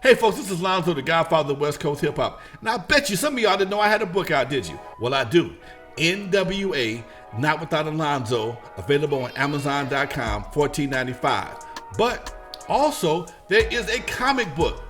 Hey folks, this is Lonzo, the Godfather of West Coast Hip Hop. And I bet you some of y'all didn't know I had a book out, did you? Well, I do. N.W.A. Not Without Alonzo, available on Amazon.com, $14.95. But also, there is a comic book,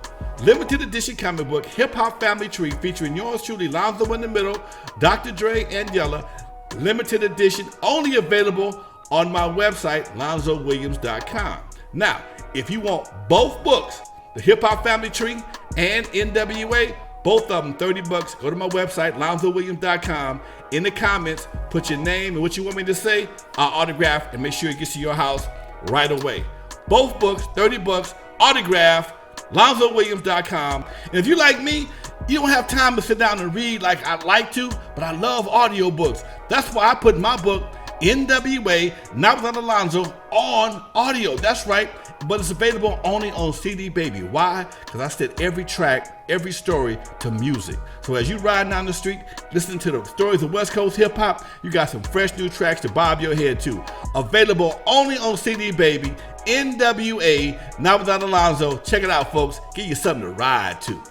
limited edition comic book, Hip Hop Family Tree, featuring yours truly, Lonzo in the middle, Dr. Dre, and Yella. Limited edition, only available on my website, LonzoWilliams.com. Now, if you want both books, the Hip Hop Family Tree and N.W.A., both of them $30. Go to my website, LonzoWilliams.com. In the comments, put your name and what you want me to say. I'll autograph and make sure it gets to your house right away. Both books, $30, autograph, LonzoWilliams.com. And if you're like me, you don't have time to sit down and read like I'd like to, but I love audiobooks. That's why I put my book, N.W.A. Not Without Alonzo, on audio. That's right, but it's available only on CD Baby. Why? Because I set every track, every story to music. So as you ride down the street, listening to the stories of West Coast hip hop, you got some fresh new tracks to bob your head to. Available only on CD Baby, N.W.A. Not Without Alonzo. Check it out, folks. Give you something to ride to.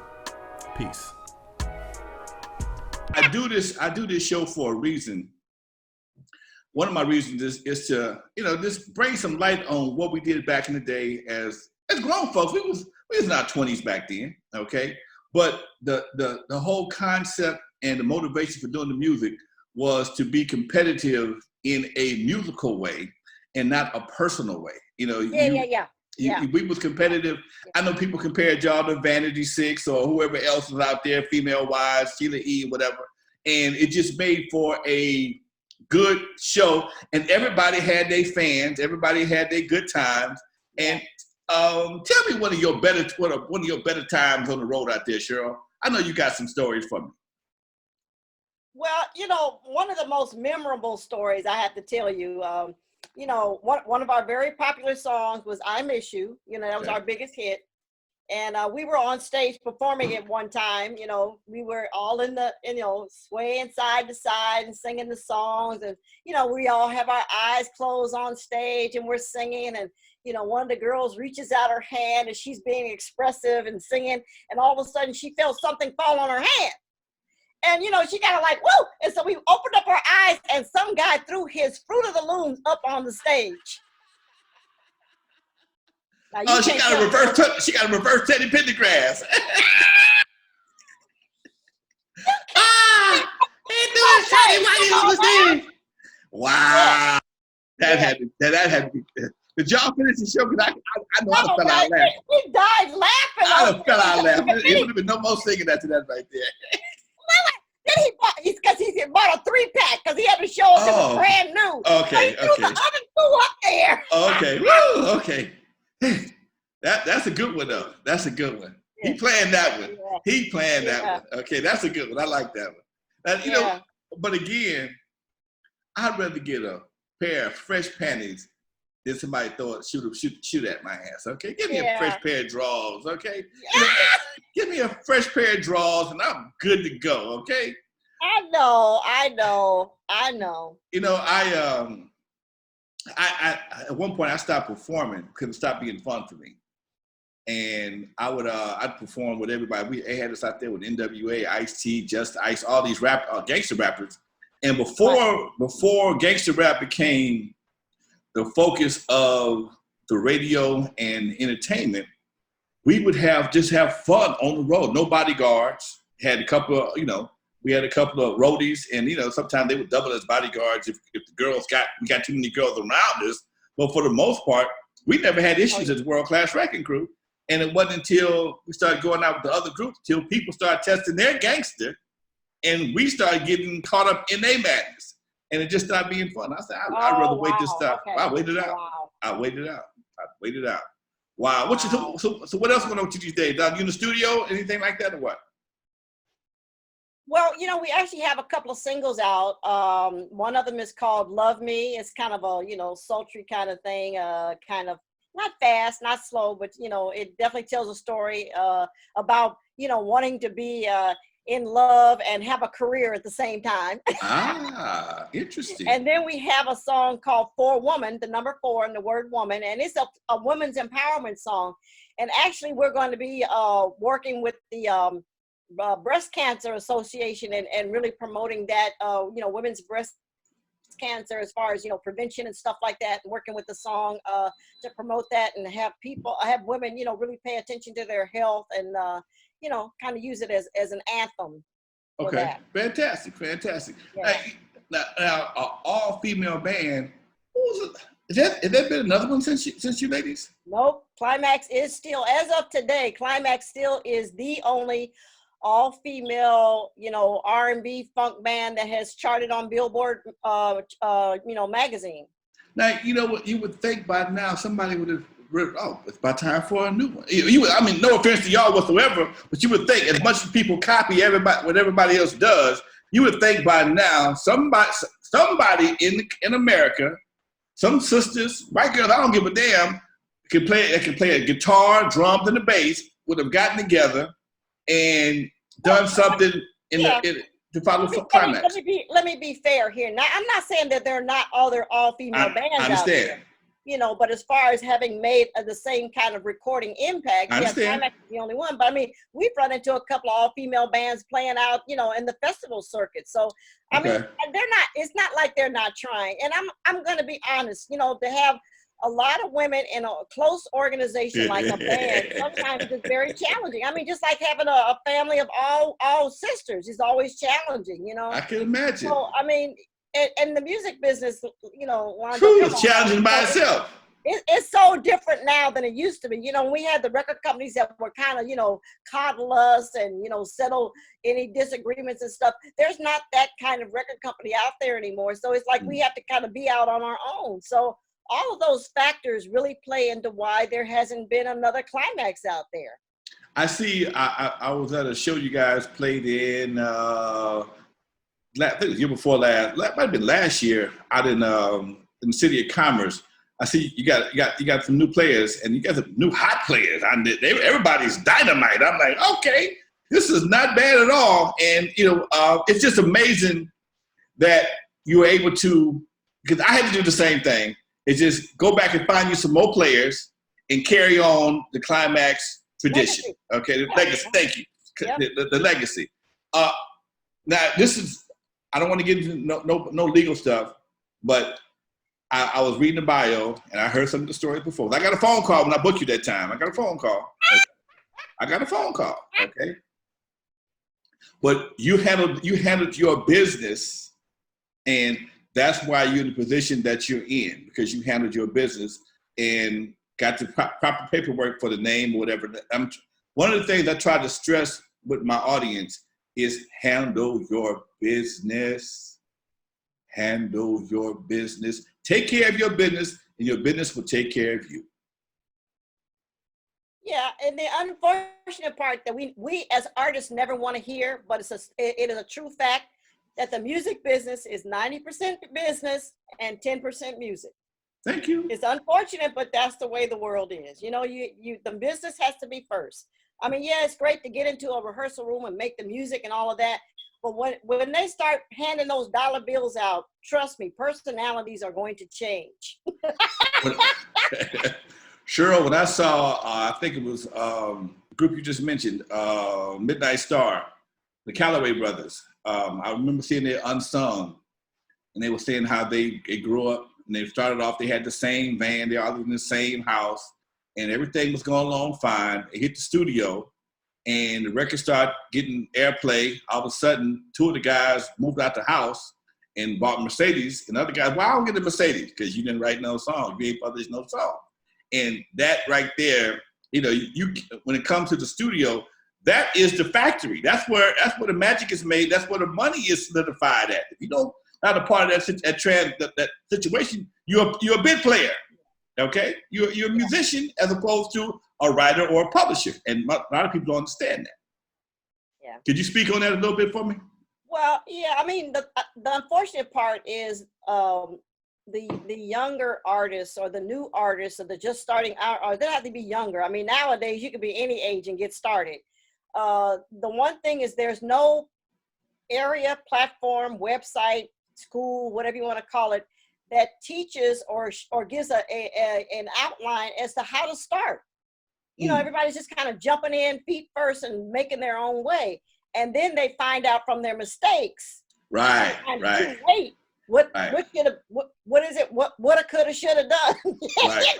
Peace. I do this show for a reason. One of my reasons is to, just bring some light on what we did back in the day as grown folks. We was in our 20s back then, okay? But the whole concept and the motivation for doing the music was to be competitive in a musical way and not a personal way. We was competitive. I know people compared y'all to Vanity Six or whoever else was out there, Female Wise, Sheila E., whatever. And it just made for a good show, and everybody had their fans, everybody had their good times. And tell me one of your better times on the road out there, Cheryl. I know you got some stories for me. Well, one of the most memorable stories I have to tell you, one of our very popular songs was I Miss You. That was our biggest hit. And we were on stage performing it one time. We were all in the, swaying side to side and singing the songs. And, we all have our eyes closed on stage and we're singing. And, one of the girls reaches out her hand and she's being expressive and singing. And all of a sudden she felt something fall on her hand. And, she kind of like, whoa. And so we opened up our eyes and some guy threw his Fruit of the Looms up on the stage. She got a reverse Teddy Pendergrass. Wow. That had to be. Did y'all finish the show? Because I know I fell out laughing. We died laughing. I fell out laughing. It would have been no more singing after that right there. Then he bought a 3-pack because he had to show us it was brand new. Okay. So he threw the other two up there. Okay. Woo, okay. That's a good one though. That's a good one. Yeah. He planned that one. Yeah. He planned that one. Okay, that's a good one. I like that one. But again, I'd rather get a pair of fresh panties than somebody shoot at my ass. Okay, give me a fresh pair of drawers. Okay, give me a fresh pair of drawers, and I'm good to go. Okay. I know. I at one point I stopped performing because it stopped being fun for me, and I'd perform with everybody. They had us out there with N.W.A, Ice-T, Just Ice, all these gangster rappers. And before gangster rap became the focus of the radio and entertainment, we would just have fun on the road. No bodyguards. Had a couple of we had a couple of roadies, and sometimes they would double as bodyguards if the girls we got too many girls around us. But for the most part, we never had issues as World Class Wrecking Crew. And it wasn't until we started going out with the other groups till people started testing their gangster, and we started getting caught up in their madness, and it just started being fun. I said, I'd rather wait this stuff. Okay. I waited out. Wow. I waited out. Wow. So what else going on with you these days? Are you in the studio? Anything like that, or what? Well, we actually have a couple of singles out. One of them is called Love Me. It's kind of a, sultry kind of thing, kind of not fast, not slow, but, it definitely tells a story about, wanting to be in love and have a career at the same time. Ah, interesting. And then we have a song called For Woman, the number 4 and the word woman, and it's a women's empowerment song. And actually, we're going to be working with the Breast Cancer Association and really promoting that, women's breast cancer as far as, prevention and stuff like that, and working with the song to promote that and have women, really pay attention to their health and, kind of use it as an anthem. Okay, fantastic. Yeah. Now, all female band. Who was it? Has that been another one since you ladies? Nope. Klymaxx is still, as of today, Klymaxx still is the only all-female, R&B funk band that has charted on Billboard, magazine. Now, you know what? You would think by now somebody would have. Oh, it's about time for a new one. No offense to y'all whatsoever, but you would think as much as people copy what everybody else does, you would think by now somebody in America, some sisters, white girls, I don't give a damn, can play a guitar, drums, and the bass, would have gotten together and done something to follow Klymaxx. Let me be fair here. Now, I'm not saying that they're all female bands I understand. out there. But as far as having made the same kind of recording impact, Klymaxx is the only one. But I mean, we've run into a couple of all-female bands playing out, in the festival circuit. So I mean, it's not like they're not trying. And I'm going to be honest, to have a lot of women in a close organization like a band, sometimes it's very challenging. I mean, just like having a family of all sisters is always challenging, I can imagine. So I mean, and the music business, Lonzo, it's challenging by itself. It's so different now than it used to be. We had the record companies that were kind of, coddle us and, settle any disagreements and stuff. There's not that kind of record company out there anymore. So it's like we have to kind of be out on our own. So all of those factors really play into why there hasn't been another Klymaxx out there. I see. I was at a show you guys played in. I think it was the year before last. Might have been last year out in the city of Commerce. I see you got some new players and you got some new hot players. Everybody's dynamite. I'm like, okay, this is not bad at all. And it's just amazing that you were able to. Because I had to do the same thing. It's just go back and find you some more players and carry on the Klymaxx tradition. Okay, the legacy. Thank you. Yep. The legacy. Now this is. I don't want to get into no legal stuff, but I was reading the bio and I heard some of the stories before. I got a phone call when I booked you that time. I got a phone call. Okay. But you handled your business, and that's why you're in the position that you're in, because you handled your business and got the proper paperwork for the name or whatever. One of the things I try to stress with my audience is handle your business. Handle your business. Take care of your business, and your business will take care of you. Yeah, and the unfortunate part that we as artists never want to hear, but it is a true fact that the music business is 90% business and 10% music. Thank you. It's unfortunate, but that's the way the world is. The business has to be first. I mean, yeah, it's great to get into a rehearsal room and make the music and all of that. But when they start handing those dollar bills out, trust me, personalities are going to change. Cheryl, when I saw, I think it was the group you just mentioned, Midnight Star, the Calloway brothers. I remember seeing their Unsung, and they were saying how they grew up, and they started off, they had the same van, they all lived in the same house, and everything was going along fine. They hit the studio, and the record started getting airplay. All of a sudden, two of the guys moved out the house and bought Mercedes, and the other guys, well, I don't get a Mercedes because you didn't write no song, you ain't published no song. And that right there, you when it comes to the studio, that is the factory. That's where the magic is made. That's where the money is solidified at. If you don't not a part of that situation, you're a bid player. Okay, you're a musician as opposed to a writer or a publisher, and a lot of people don't understand that. Yeah. Could you speak on that a little bit for me? Well, yeah. I mean, the unfortunate part is the younger artists or the new artists or the just starting out, or they don't have to be younger. I mean, nowadays you can be any age and get started. the one thing is there's no area, platform, website, school, whatever you want to call it, that teaches or gives an outline as to how to start. You know, everybody's just kind of jumping in feet first and making their own way. And then they find out from their mistakes. Right. Wait, what should have, what is it? What I could have, should have done. Right.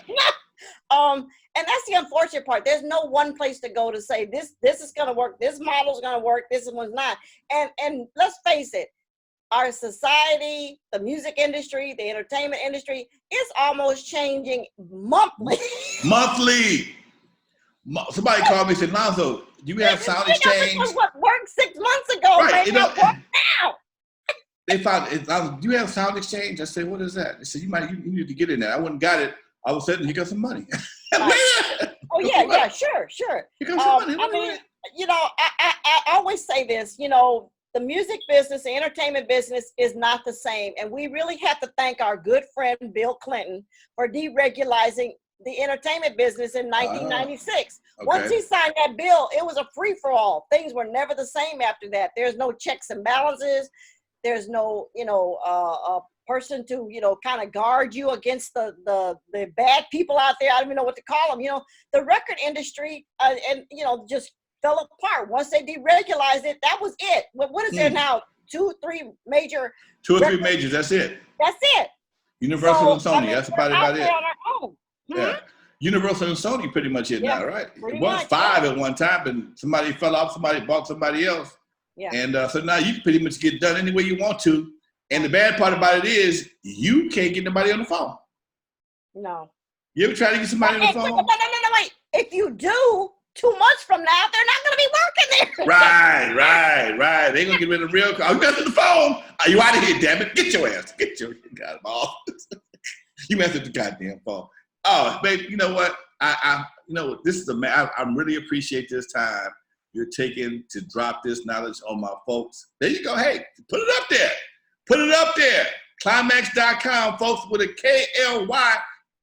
And that's the unfortunate part. There's no one place to go to say this is going to work. This model is going to work. This one's not. And let's face it, our society, the music industry, the entertainment industry is almost changing monthly. Monthly. Somebody called me and said, Lonzo, do you have sound exchange? What worked 6 months ago may not work now. They found it. Do you have sound exchange? I said, what is that? They said, you need to get in there. I wouldn't got it. All of a sudden, you got some money. Oh yeah, sure. You got some money. I mean, you know, I always say this, you know, the music business, the entertainment business is not the same. And we really have to thank our good friend, Bill Clinton, for deregulating the entertainment business in 1996. Okay. Once he signed that bill, it was a free-for-all. Things were never the same after that. There's no checks and balances. There's no, you know, a person to, you know, kind of guard you against the bad people out there. I don't even know what to call them. You know, the record industry, and, you know, just fell apart. Once they deregulated it, that was it. What is there now? Two or three majors, that's it. That's it. Universal and Sony, I mean, that's about it. On our own. Yeah. Universal and Sony pretty much it now, right? It was 5 at one time, and somebody fell off, somebody bought somebody else. Yeah. And so now you can pretty much get done any way you want to. And the bad part about it is you can't get nobody on the phone. No. You ever try to get somebody on the phone? No, wait. If you do, 2 months from now, they're not going to be working there. Right. They're going to get rid of the real call. You got to the phone. Are you out of here, damn it? Get your ass. Get your goddamn ball. You answered the goddamn phone. Oh, babe, you know what? You know, this is I really appreciate this time you're taking to drop this knowledge on my folks. There you go. Hey, put it up there. Put it up there. Klymaxx.com, folks, with a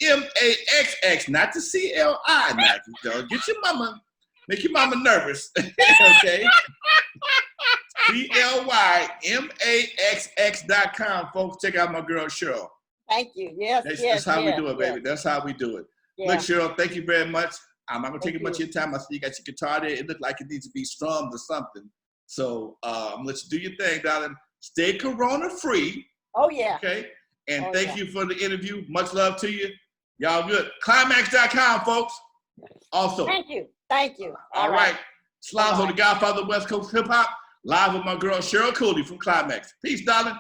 Klymaxx, not the CLI. Now, you know, get your mama, make your mama nervous. Okay. Klymaxx.com, folks. Check out my girl Cheryl. Thank you. Yes, that's how we do it, baby. That's how we do it. Yeah. Look, Cheryl, thank you very much. I'm not going to take much of your time. I see you got your guitar there. It looked like it needs to be strummed or something. So I'm going to let you do your thing, darling. Stay corona-free. Oh, yeah. Okay? And thank you for the interview. Much love to you. Y'all good. Klymaxx.com, folks. Also. Thank you. All right. Lonzo, the Godfather of West Coast hip-hop, live with my girl Cheryl Cooley from Klymaxx. Peace, darling.